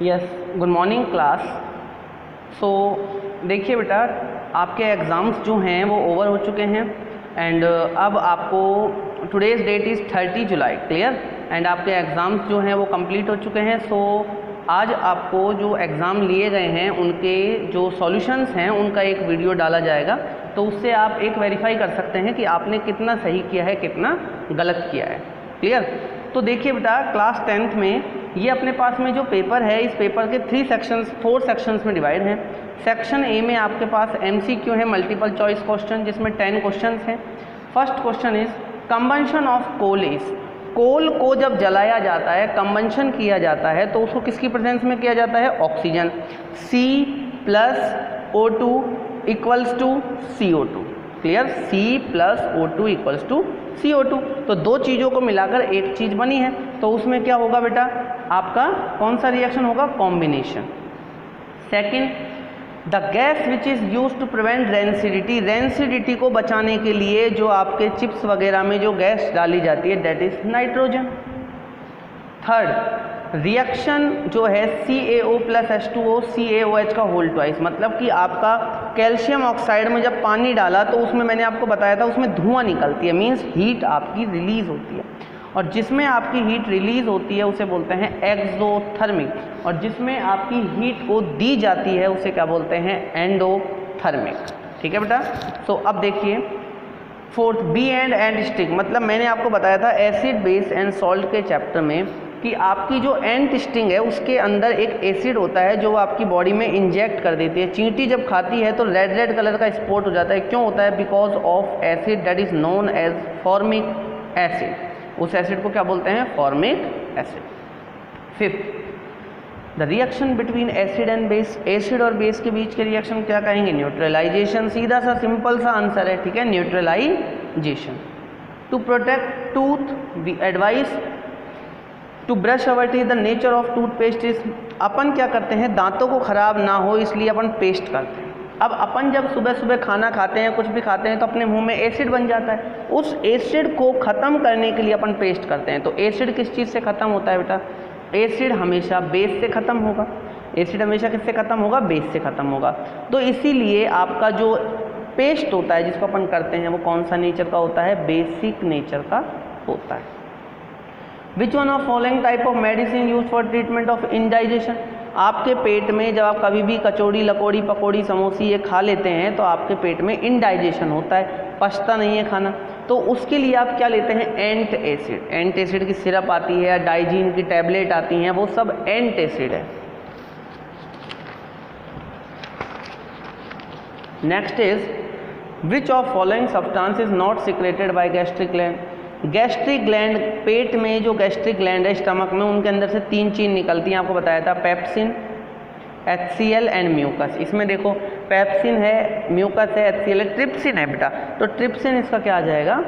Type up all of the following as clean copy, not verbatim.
Yes, good morning class. So देखिए बेटा, आपके एग्ज़ाम्स जो हैं वो ओवर हो चुके हैं एंड अब आपको today's that is 30 July, clear. And आपके एग्ज़ाम्स जो हैं वो कंप्लीट हो चुके हैं। सो आज आपको जो एग्ज़ाम लिए गए हैं उनके जो सॉल्यूशंस हैं उनका एक वीडियो डाला जाएगा, तो उससे आप एक वेरीफाई कर सकते हैं कि आपने कितना सही किया है, कितना गलत किया है, क्लियर। तो देखिए बेटा, क्लास 10th में ये अपने पास में जो पेपर है, इस पेपर के 4 सेक्शंस में डिवाइड हैं। सेक्शन ए में आपके पास MCQ है, मल्टीपल चॉइस क्वेश्चन, जिसमें 10 क्वेश्चंस हैं। First question is combustion of coal is, coal को जब जलाया जाता है, कंबंशन किया जाता है, तो उसको किसकी प्रेजेंस में किया जाता है? Oxygen. C+O2 equals to CO2, clear. C+O2 equals to CO2। तो दो चीज़ों को मिलाकर एक चीज़ बनी है, तो उसमें क्या होगा बेटा? आपका कौन सा रिएक्शन होगा? Combination. Second, the gas which is use to prevent rancidity, rancidity को बचाने के लिए जो आपके चिप्स वगैरह में जो गैस डाली जाती है, that is nitrogen. Third, reaction जो है CaO+H2O CaOH का होल ट्वाइस, मतलब कि आपका कैल्शियम ऑक्साइड में जब पानी डाला तो उसमें मैंने आपको बताया था उसमें धुआं निकलती है, मींस हीट आपकी रिलीज होती है, और जिसमें आपकी हीट रिलीज होती है उसे बोलते हैं एक्सोथर्मिक, और जिसमें आपकी हीट को दी जाती है उसे क्या बोलते हैं? एंडोथर्मिक। ठीक है बेटा। तो अब देखिए फोर्थ, बी एंड स्टिक, मतलब मैंने आपको बताया था एसिड बेस एंड सॉल्ट के चैप्टर में कि आपकी जो एंट स्टिंग है उसके अंदर एक एसिड होता है जो आपकी बॉडी में इंजेक्ट कर देती है। चींटी जब खाती है तो रेड कलर का स्पॉट हो जाता है। क्यों होता है? Because of acid that is known as formic acid. उस एसिड को क्या बोलते हैं? Formic acid. Fifth, the reaction between acid and base, acid और बेस के बीच के रिएक्शन क्या कहेंगे? न्यूट्रलाइजेशन। सीधा सा सिंपल सा आंसर है, ठीक है, neutralization. To protect tooth we advise to brush our teeth, the nature of toothpaste is, अपन क्या करते हैं? दांतों को खराब ना हो इसलिए अपन पेस्ट करते हैं। अब अपन जब सुबह सुबह खाना खाते हैं, कुछ भी खाते हैं, तो अपने मुंह में एसिड बन जाता है। उस एसिड को ख़त्म करने के लिए अपन पेस्ट करते हैं। तो एसिड किस चीज़ से ख़त्म होता है बेटा? एसिड हमेशा बेस से ख़त्म होगा। एसिड हमेशा किससे ख़त्म होगा? बेस से ख़त्म होगा। तो इसीलिए आपका जो पेस्ट होता है जिसको अपन करते हैं वो कौन सा नेचर का होता है? बेसिक नेचर का होता है। Which one of following type of medicine use for treatment of indigestion, आपके पेट में जब आप कभी भी कचौड़ी लकौड़ी पकौड़ी समोसी ये खा लेते हैं तो आपके पेट में इंडाइजेशन होता है, पचता नहीं है खाना, तो उसके लिए आप क्या लेते हैं? Antacid. एंट एसिड की सिरप आती है, डाइजीन की टैबलेट आती हैं, वो सब एंट एसिड है। Next is which of following substance is not secreted by gastric gland, gastric gland, पेट में जो गैस्ट्रिक ग्लैंड है स्टमक में, उनके अंदर से 3 चीज़ निकलती हैं, आपको बताया था, पेप्सिन, HCl एंड म्यूकस। इसमें देखो पेप्सिन है, म्यूकस है, HCl है, ट्रिप्सिन है बेटा, तो ट्रिप्सिन इसका क्या आ जाएगा?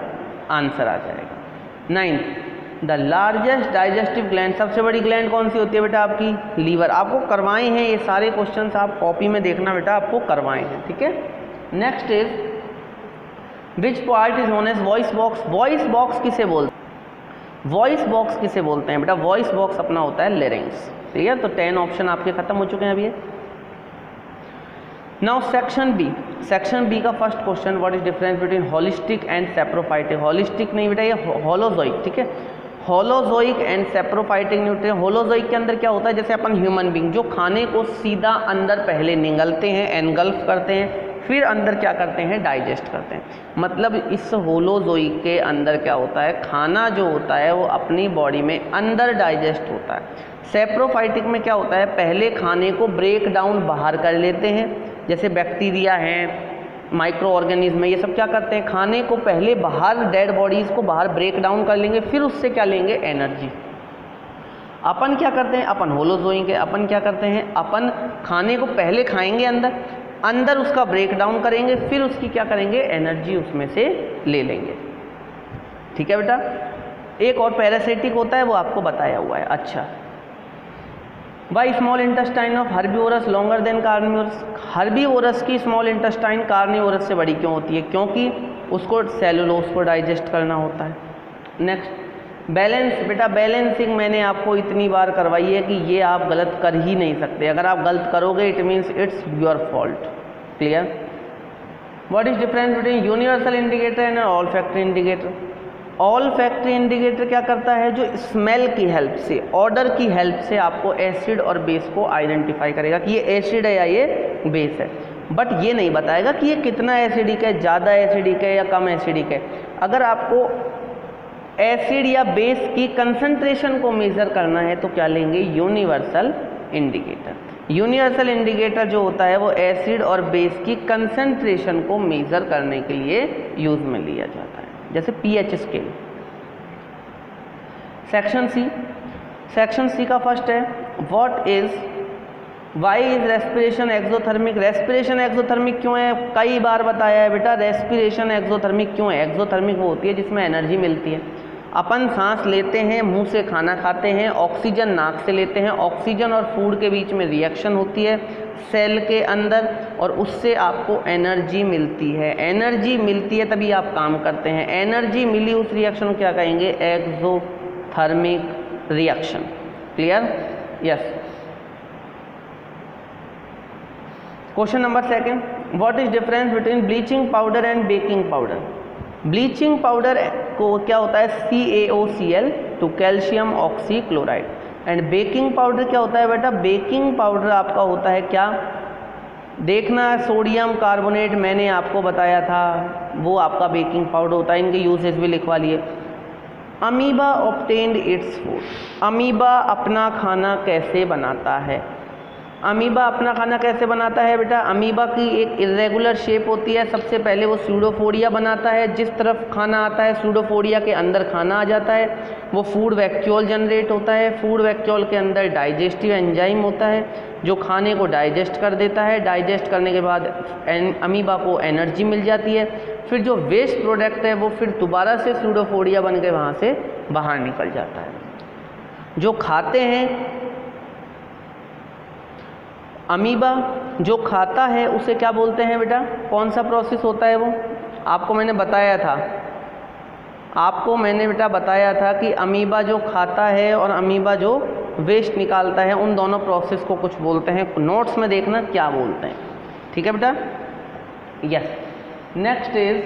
आंसर आ जाएगा। 9th, the largest digestive gland, सबसे बड़ी ग्लैंड कौन सी होती है बेटा? आपकी लीवर। आपको करवाए हैं ये सारे क्वेश्चन, आप कॉपी में देखना बेटा, आपको करवाए हैं, ठीक है। Next is which part is known as voice box, voice box किसे बोलते हैं? वॉइस बॉक्स किसे बोलते हैं बेटा? वॉइस बॉक्स अपना होता है लेरिंग्स, ठीक है। तो 10 ऑप्शन आपके खत्म हो चुके हैं अभी। Now section B, section B का first question, what is difference between holistic and saprophytic, holistic नहीं बेटा, ये होलोजोइक, ठीक है, holozoic and saprophytic nutrient. Holozoic के अंदर क्या होता है? जैसे अपन ह्यूमन बींग जो खाने को सीधा अंदर पहले निगलते हैं, एनगल्फ करते हैं, फिर अंदर क्या करते हैं? डाइजेस्ट करते हैं। मतलब इस होलोजोइक के अंदर क्या होता है? खाना जो होता है वो अपनी बॉडी में अंदर डाइजेस्ट होता है। सेप्रोफाइटिक में क्या होता है? पहले खाने को ब्रेक डाउन बाहर कर लेते हैं, जैसे बैक्टीरिया हैं, माइक्रो ऑर्गेनिज्म है, ये सब क्या करते हैं? खाने को पहले बाहर, डेड बॉडीज़ को बाहर ब्रेक डाउन कर लेंगे, फिर उससे क्या लेंगे? एनर्जी। अपन क्या करते हैं? अपन होलोजोइक है, अपन क्या करते हैं? अपन खाने को पहले खाएंगे अंदर उसका ब्रेक डाउन करेंगे, फिर उसकी क्या करेंगे? एनर्जी उसमें से ले लेंगे, ठीक है बेटा। एक और पैरासिटिक होता है, वो आपको बताया हुआ है। अच्छा, why small intestine of herbivorous longer than carnivorous, herbivorous की स्मॉल इंटेस्टाइन कार्निवोरस से बड़ी क्यों होती है? क्योंकि उसको सेलुलोज को डाइजेस्ट करना होता है। नेक्स्ट, बैलेंस, बेटा बैलेंसिंग मैंने आपको इतनी बार करवाई है कि ये आप गलत कर ही नहीं सकते। अगर आप गलत करोगे it means it's your fault. Clear? What is difference between universal indicator and all factory indicator? All factory indicator क्या करता है, जो स्मेल की हेल्प से, ऑर्डर की हेल्प से आपको एसिड और बेस को आइडेंटिफाई करेगा कि ये एसिड है या ये बेस है, बट ये नहीं बताएगा कि ये कितना एसिडिक है, ज़्यादा एसिडिक है या कम एसिडिक है। अगर आपको एसिड या बेस की कंसंट्रेशन को मेज़र करना है तो क्या लेंगे, यूनिवर्सल इंडिकेटर। यूनिवर्सल इंडिकेटर जो होता है वो एसिड और बेस की कंसंट्रेशन को मेज़र करने के लिए यूज़ में लिया जाता है, जैसे pH scale. Section C, section C का फर्स्ट है what is, why is respiration exothermic. Respiration exothermic क्यों है, कई बार बताया है बेटा, रेस्पिरेशन एक्सोथर्मिक क्यों है। एक्सोथर्मिक वो होती है जिसमें एनर्जी मिलती है। अपन सांस लेते हैं, मुंह से खाना खाते हैं, ऑक्सीजन नाक से लेते हैं, ऑक्सीजन और फूड के बीच में रिएक्शन होती है सेल के अंदर और उससे आपको एनर्जी मिलती है। एनर्जी मिलती है तभी आप काम करते हैं। एनर्जी मिली उस रिएक्शन को क्या कहेंगे, exothermic reaction. Clear? Yes. Question number second, what is difference between bleaching powder and baking powder. Bleaching powder को क्या होता है, CaOCl two calcium oxy chloride, and baking powder क्या होता है बेटा, बेकिंग पाउडर आपका होता है क्या, देखना सोडियम कार्बोनेट मैंने आपको बताया था, वो आपका बेकिंग पाउडर होता है। इनके यूजेस भी लिखवा लिए। Amoeba obtained its food. Amoeba अपना खाना कैसे बनाता है। अमीबा अपना खाना कैसे बनाता है बेटा, अमीबा की एक इरेगुलर शेप होती है। सबसे पहले वो सूडोफोडिया बनाता है, जिस तरफ खाना आता है सूडोफोडिया के अंदर खाना आ जाता है, वो फूड वैक्यूल जनरेट होता है। फूड वैक्यूल के अंदर डाइजेस्टिव एंजाइम होता है जो खाने को डाइजेस्ट कर देता है। डाइजेस्ट करने के बाद अमीबा को एनर्जी मिल जाती है। फिर जो वेस्ट प्रोडक्ट है वो फिर दोबारा से सूडोफोडिया बन के वहाँ से बाहर निकल जाता है। जो खाते हैं अमीबा, जो खाता है उसे क्या बोलते हैं बेटा, कौन सा प्रोसेस होता है वो, आपको मैंने बताया था, आपको मैंने बेटा बताया था कि अमीबा जो खाता है और अमीबा जो वेस्ट निकालता है उन दोनों प्रोसेस को कुछ बोलते हैं। नोट्स में देखना क्या बोलते हैं। ठीक है बेटा? Yes. Next is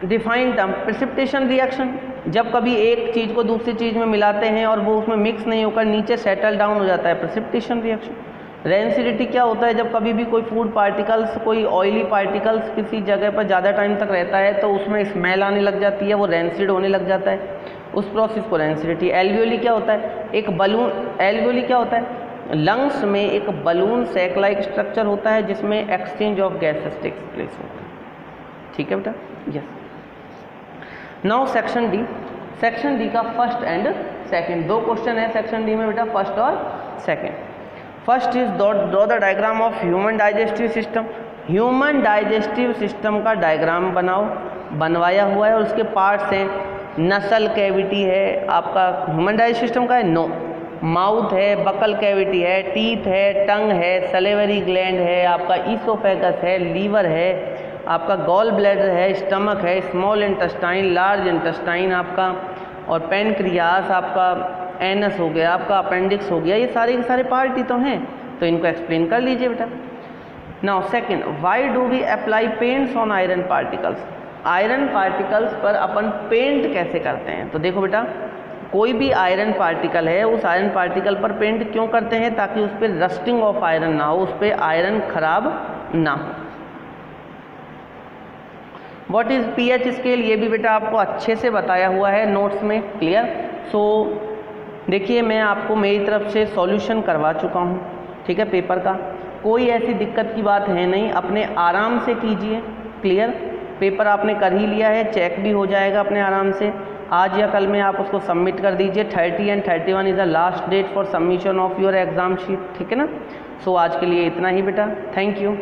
define term precipitation reaction. जब कभी एक चीज़ को दूसरी चीज़ में मिलाते हैं और वो उसमें मिक्स नहीं होकर नीचे सेटल डाउन हो जाता है, प्रेसिपिटेशन रिएक्शन। रेंसिडिटी क्या होता है, जब कभी भी कोई फूड पार्टिकल्स, कोई ऑयली पार्टिकल्स किसी जगह पर ज़्यादा टाइम तक रहता है तो उसमें स्मेल आने लग जाती है, वो रेंसिड होने लग जाता है, उस प्रोसेस को रेंसिडिटी। एल्वियोली क्या होता है, एक बलून, एल्वियोली क्या होता है, लंग्स में एक बलून सैक लाइक स्ट्रक्चर होता है जिसमें exchange of gases takes place होता है। ठीक है बेटा? Yes. Now section D. Section D का फर्स्ट एंड सेकंड, दो क्वेश्चन है सेक्शन डी में बेटा, फर्स्ट और second. First is draw the diagram of human digestive system. Human digestive system का डायग्राम बनाओ। बनवाया हुआ है और उसके पार्ट्स हैं, नसल कैविटी है आपका, ह्यूमन डाइजेस्टिव सिस्टम का है, नो, माउथ है, बकल कैविटी है, टीथ है, टंग है, सलेवरी ग्लैंड है, आपका ईसोफेगस है, लीवर है, आपका गॉल ब्लैडर है, स्टमक है, स्मॉल इंटेस्टाइन, लार्ज इंटेस्टाइन आपका, और पेनक्रियास आपका, एनस हो गया आपका, अपेंडिक्स हो गया, ये सारे के सारे पार्ट ही तो हैं, तो इनको एक्सप्लेन कर लीजिए बेटा। Now second, why do we apply paints on iron particles. Iron particles पर अपन पेंट कैसे करते हैं, तो देखो बेटा, कोई भी आयरन पार्टिकल है उस आयरन पार्टिकल पर पेंट क्यों करते हैं, ताकि उस पर रस्टिंग ऑफ आयरन ना हो, उस पर आयरन खराब ना हो। व्हाट इज़ पीएच स्केल, ये भी बेटा आपको अच्छे से बताया हुआ है नोट्स में। क्लियर? सो देखिए, मैं आपको मेरी तरफ से सॉल्यूशन करवा चुका हूँ, ठीक है, पेपर का। कोई ऐसी दिक्कत की बात है नहीं, अपने आराम से कीजिए। क्लियर? पेपर आपने कर ही लिया है, चेक भी हो जाएगा अपने आराम से। आज या कल में आप उसको सबमिट कर दीजिए। 30 and 31 is the last date for submission of your exam sheet. ठीक है ना? सो आज के लिए इतना ही बेटा, थैंक यू।